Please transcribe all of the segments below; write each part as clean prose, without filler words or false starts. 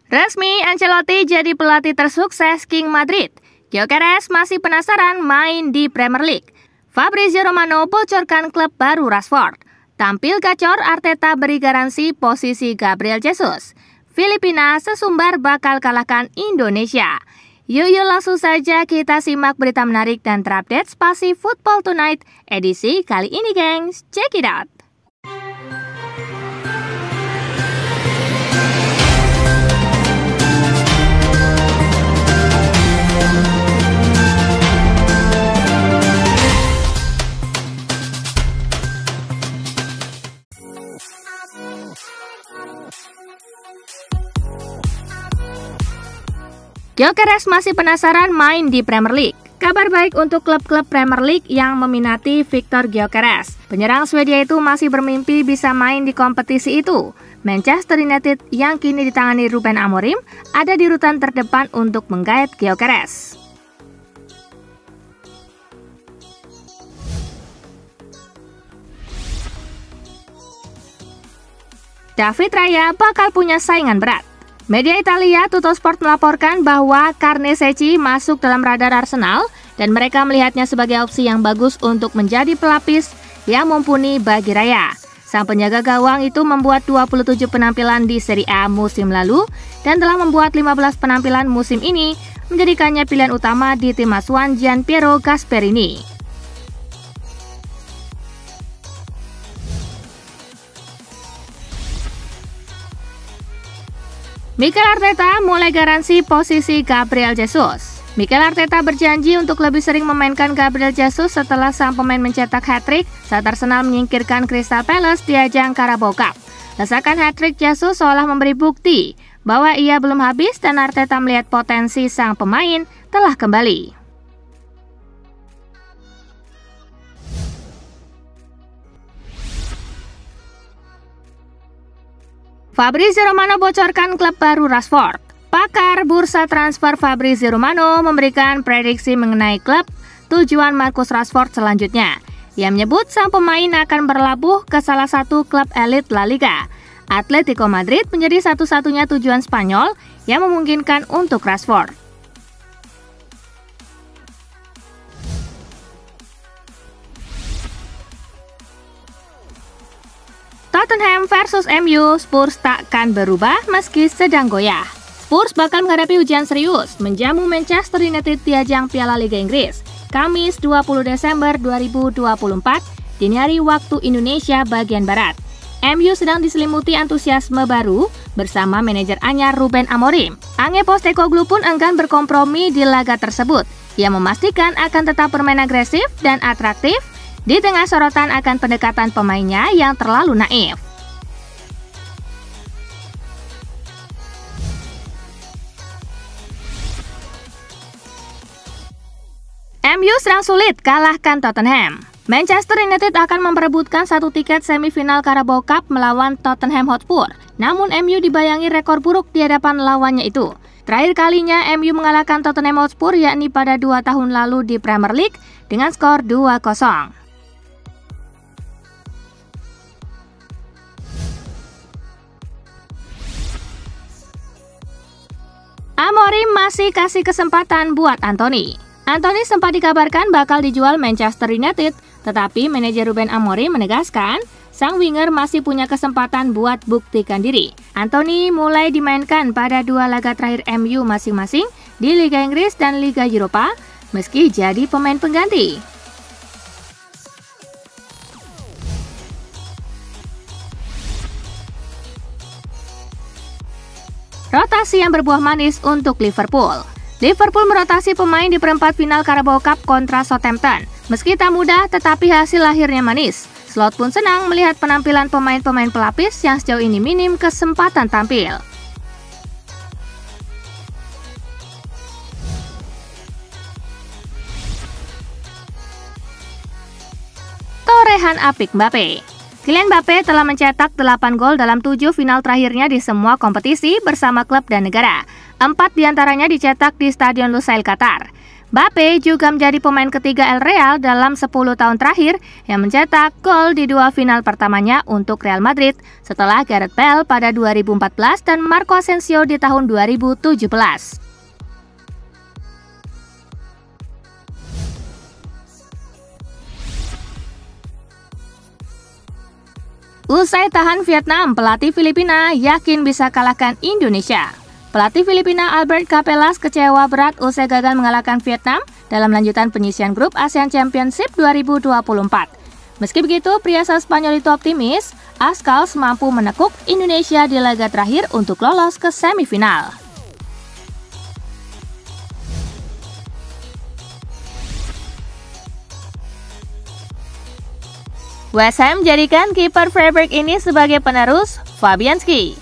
Resmi, Ancelotti jadi pelatih tersukses King Madrid. Gyökeres masih penasaran main di Premier League. Fabrizio Romano bocorkan klub baru Rashford. Tampil gacor, Arteta beri garansi posisi Gabriel Jesus. Filipina sesumbar bakal kalahkan Indonesia. Yuk langsung saja kita simak berita menarik dan terupdate Spasi Football Tonight edisi kali ini, gengs. Check it out! Gyökeres masih penasaran main di Premier League. Kabar baik untuk klub-klub Premier League yang meminati Viktor Gyökeres. Penyerang Swedia itu masih bermimpi bisa main di kompetisi itu. Manchester United yang kini ditangani Ruben Amorim ada di urutan terdepan untuk menggait Gyökeres. David Raya bakal punya saingan berat. Media Italia Tuttosport melaporkan bahwa Carnesecchi masuk dalam radar Arsenal dan mereka melihatnya sebagai opsi yang bagus untuk menjadi pelapis yang mumpuni bagi Raya. Sang penjaga gawang itu membuat 27 penampilan di Serie A musim lalu dan telah membuat 15 penampilan musim ini, menjadikannya pilihan utama di tim asuhan Gianpiero Gasperini. Mikel Arteta mulai garansi posisi Gabriel Jesus. Mikel Arteta berjanji untuk lebih sering memainkan Gabriel Jesus setelah sang pemain mencetak hat-trick saat Arsenal menyingkirkan Crystal Palace di ajang Carabao Cup. Lesakan hat-trick Jesus seolah memberi bukti bahwa ia belum habis dan Arteta melihat potensi sang pemain telah kembali. Fabrizio Romano bocorkan klub baru Rashford. Pakar bursa transfer Fabrizio Romano memberikan prediksi mengenai klub tujuan Marcus Rashford selanjutnya. Ia menyebut sang pemain akan berlabuh ke salah satu klub elit La Liga. Atletico Madrid menjadi satu-satunya tujuan Spanyol yang memungkinkan untuk Rashford. Tottenham versus MU, Spurs takkan berubah meski sedang goyah. Spurs bakal menghadapi ujian serius menjamu Manchester United di ajang Piala Liga Inggris, Kamis 20 Desember 2024, dini hari waktu Indonesia bagian Barat. MU sedang diselimuti antusiasme baru bersama manajer anyar Ruben Amorim. Ange Postecoglou pun enggan berkompromi di laga tersebut. Ia memastikan akan tetap bermain agresif dan atraktif di tengah sorotan akan pendekatan pemainnya yang terlalu naif. MU sedang sulit kalahkan Tottenham. Manchester United akan memperebutkan satu tiket semifinal Carabao Cup melawan Tottenham Hotspur. Namun MU dibayangi rekor buruk di hadapan lawannya itu. Terakhir kalinya MU mengalahkan Tottenham Hotspur yakni pada 2 tahun lalu di Premier League dengan skor 2-0. Amorim masih kasih kesempatan buat Anthony. Anthony sempat dikabarkan bakal dijual Manchester United, tetapi manajer Ruben Amorim menegaskan sang winger masih punya kesempatan buat buktikan diri. Anthony mulai dimainkan pada 2 laga terakhir MU masing-masing di Liga Inggris dan Liga Eropa, meski jadi pemain pengganti. Rotasi yang berbuah manis untuk Liverpool. Liverpool merotasi pemain di perempat final Carabao Cup kontra Southampton. Meski tak mudah, tetapi hasil akhirnya manis. Slot pun senang melihat penampilan pemain-pemain pelapis yang sejauh ini minim kesempatan tampil. Torehan apik Mbappe. Kylian Mbappe telah mencetak 8 gol dalam 7 final terakhirnya di semua kompetisi bersama klub dan negara. 4 diantaranya dicetak di Stadion Lusail, Qatar. Mbappe juga menjadi pemain ketiga El Real dalam 10 tahun terakhir yang mencetak gol di dua final pertamanya untuk Real Madrid setelah Gareth Bale pada 2014 dan Marco Asensio di tahun 2017. Usai tahan Vietnam, pelatih Filipina yakin bisa kalahkan Indonesia. Pelatih Filipina Albert Capelas kecewa berat usai gagal mengalahkan Vietnam dalam lanjutan penyisian grup ASEAN Championship 2024. Meski begitu, pria asal Spanyol itu optimis Ascals mampu menekuk Indonesia di laga terakhir untuk lolos ke semifinal. West Ham jadikan kiper Freiburg ini sebagai penerus Fabianski.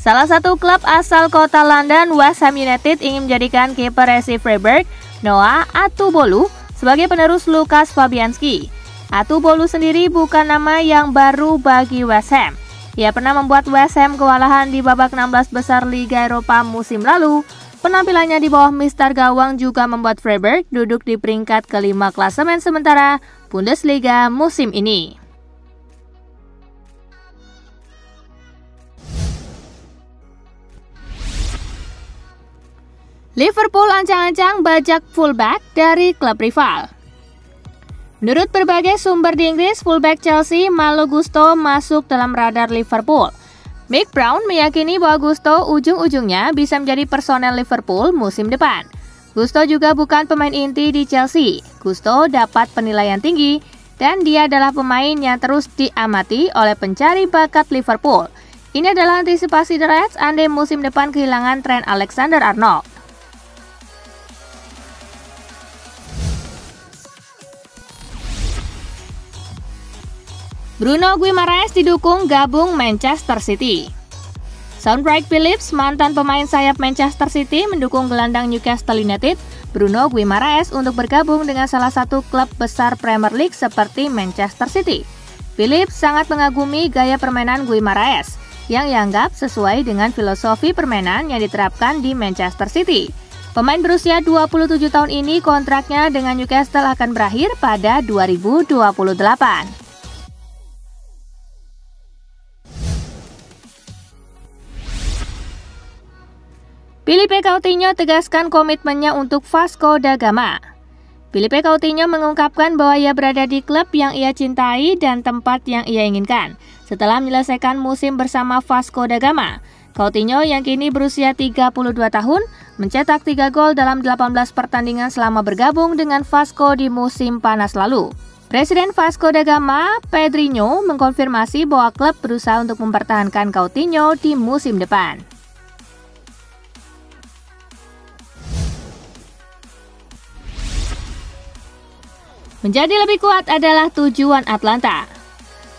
Salah satu klub asal kota London, West Ham United, ingin menjadikan kiper RC Freiburg, Noah Atubolu, sebagai penerus Lukas Fabianski. Atubolu sendiri bukan nama yang baru bagi West Ham. Ia pernah membuat West Ham kewalahan di babak 16 besar Liga Eropa musim lalu. Penampilannya di bawah Mister Gawang juga membuat Freiburg duduk di peringkat kelima klasemen sementara Bundesliga musim ini. Liverpool ancang-ancang bajak fullback dari klub rival. Menurut berbagai sumber di Inggris, fullback Chelsea Malo Gusto masuk dalam radar Liverpool. Mick Brown meyakini bahwa Gusto ujung-ujungnya bisa menjadi personel Liverpool musim depan. Gusto juga bukan pemain inti di Chelsea. Gusto dapat penilaian tinggi dan dia adalah pemain yang terus diamati oleh pencari bakat Liverpool. Ini adalah antisipasi The Reds andai musim depan kehilangan Trent Alexander-Arnold. Bruno Guimaraes didukung gabung Manchester City. Sean Wright-Phillips, mantan pemain sayap Manchester City, mendukung gelandang Newcastle United, Bruno Guimaraes, untuk bergabung dengan salah satu klub besar Premier League seperti Manchester City. Phillips sangat mengagumi gaya permainan Guimaraes, yang dianggap sesuai dengan filosofi permainan yang diterapkan di Manchester City. Pemain berusia 27 tahun ini kontraknya dengan Newcastle akan berakhir pada 2028. Philippe Coutinho tegaskan komitmennya untuk Vasco da Gama. Philippe Coutinho mengungkapkan bahwa ia berada di klub yang ia cintai dan tempat yang ia inginkan setelah menyelesaikan musim bersama Vasco da Gama. Coutinho yang kini berusia 32 tahun mencetak 3 gol dalam 18 pertandingan selama bergabung dengan Vasco di musim panas lalu. Presiden Vasco da Gama, Pedrinho, mengkonfirmasi bahwa klub berusaha untuk mempertahankan Coutinho di musim depan. Menjadi lebih kuat adalah tujuan Atlanta.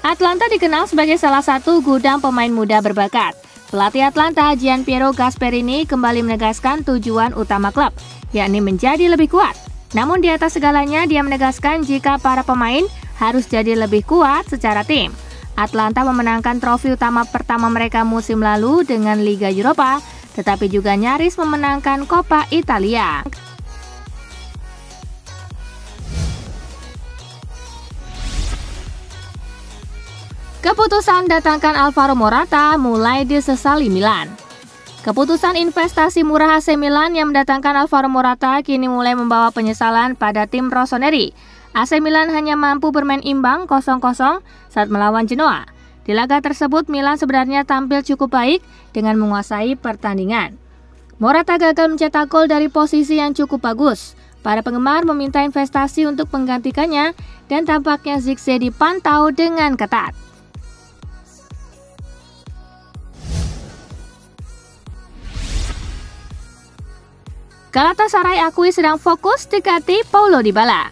Atlanta dikenal sebagai salah satu gudang pemain muda berbakat. Pelatih Atlanta, Gianpiero Gasperini, kembali menegaskan tujuan utama klub, yakni menjadi lebih kuat. Namun di atas segalanya, dia menegaskan jika para pemain harus jadi lebih kuat secara tim. Atlanta memenangkan trofi utama pertama mereka musim lalu dengan Liga Eropa, tetapi juga nyaris memenangkan Coppa Italia. Keputusan datangkan Alvaro Morata mulai disesali Milan. Keputusan investasi murah AC Milan yang mendatangkan Alvaro Morata kini mulai membawa penyesalan pada tim Rossoneri. AC Milan hanya mampu bermain imbang 0-0 saat melawan Genoa. Di laga tersebut, Milan sebenarnya tampil cukup baik dengan menguasai pertandingan. Morata gagal mencetak gol dari posisi yang cukup bagus. Para penggemar meminta investasi untuk menggantikannya dan tampaknya Zirkzee dipantau dengan ketat. Galatasaray akui sedang fokus dekati Paulo Dybala.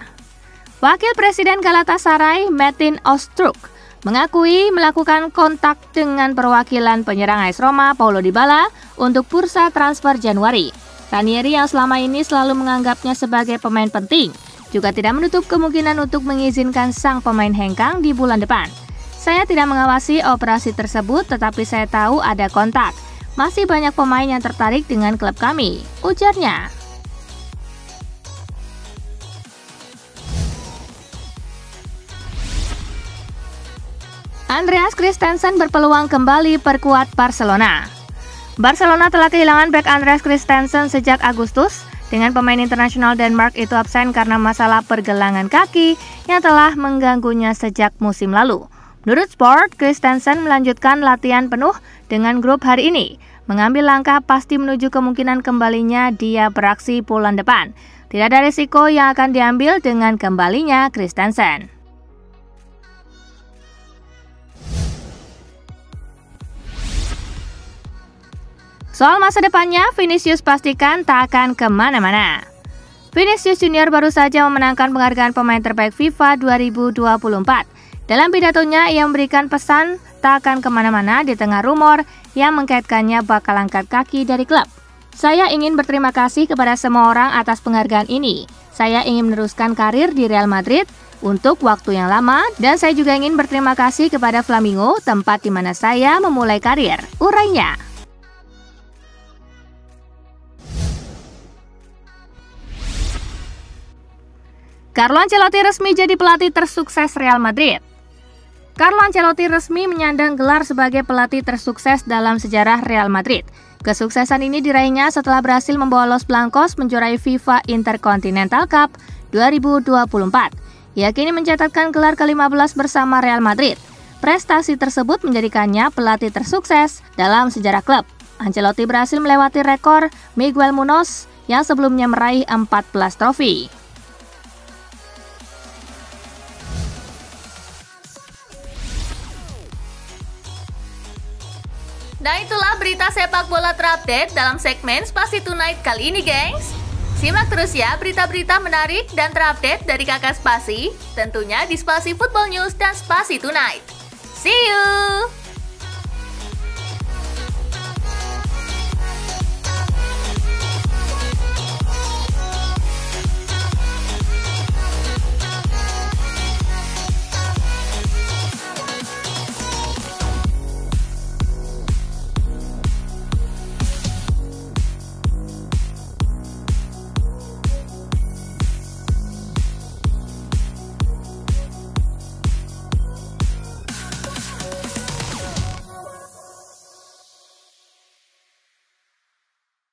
Wakil Presiden Galatasaray, Metin Ostruk, mengakui melakukan kontak dengan perwakilan penyerang AS Roma, Paulo Dybala, untuk bursa transfer Januari. Ranieri yang selama ini selalu menganggapnya sebagai pemain penting, juga tidak menutup kemungkinan untuk mengizinkan sang pemain hengkang di bulan depan. Saya tidak mengawasi operasi tersebut, tetapi saya tahu ada kontak. Masih banyak pemain yang tertarik dengan klub kami, ujarnya. Andreas Christensen berpeluang kembali perkuat Barcelona. Barcelona telah kehilangan bek Andreas Christensen sejak Agustus. Dengan pemain internasional Denmark itu absen karena masalah pergelangan kaki yang telah mengganggunya sejak musim lalu. Menurut Sport, Christensen melanjutkan latihan penuh dengan grup hari ini, mengambil langkah pasti menuju kemungkinan kembalinya dia beraksi bulan depan. Tidak ada risiko yang akan diambil dengan kembalinya Christensen. Soal masa depannya, Vinicius pastikan tak akan kemana-mana. Vinicius Junior baru saja memenangkan penghargaan pemain terbaik FIFA 2024. Dalam pidatonya, ia memberikan pesan tak akan kemana-mana di tengah rumor yang mengkaitkannya bakal angkat kaki dari klub. Saya ingin berterima kasih kepada semua orang atas penghargaan ini. Saya ingin meneruskan karir di Real Madrid untuk waktu yang lama, dan saya juga ingin berterima kasih kepada Flamingo, tempat di mana saya memulai karir, urainya. Carlo Ancelotti resmi jadi pelatih tersukses Real Madrid. Carlo Ancelotti resmi menyandang gelar sebagai pelatih tersukses dalam sejarah Real Madrid. Kesuksesan ini diraihnya setelah berhasil membawa Los Blancos menjuarai FIFA Intercontinental Cup 2024. Ia kini mencatatkan gelar ke-15 bersama Real Madrid. Prestasi tersebut menjadikannya pelatih tersukses dalam sejarah klub. Ancelotti berhasil melewati rekor Miguel Munoz yang sebelumnya meraih 14 trofi. Nah, itulah berita sepak bola terupdate dalam segmen Spasi Tonight kali ini, gengs. Simak terus ya berita-berita menarik dan terupdate dari Kakak Spasi, tentunya di Spasi Football News dan Spasi Tonight. See you!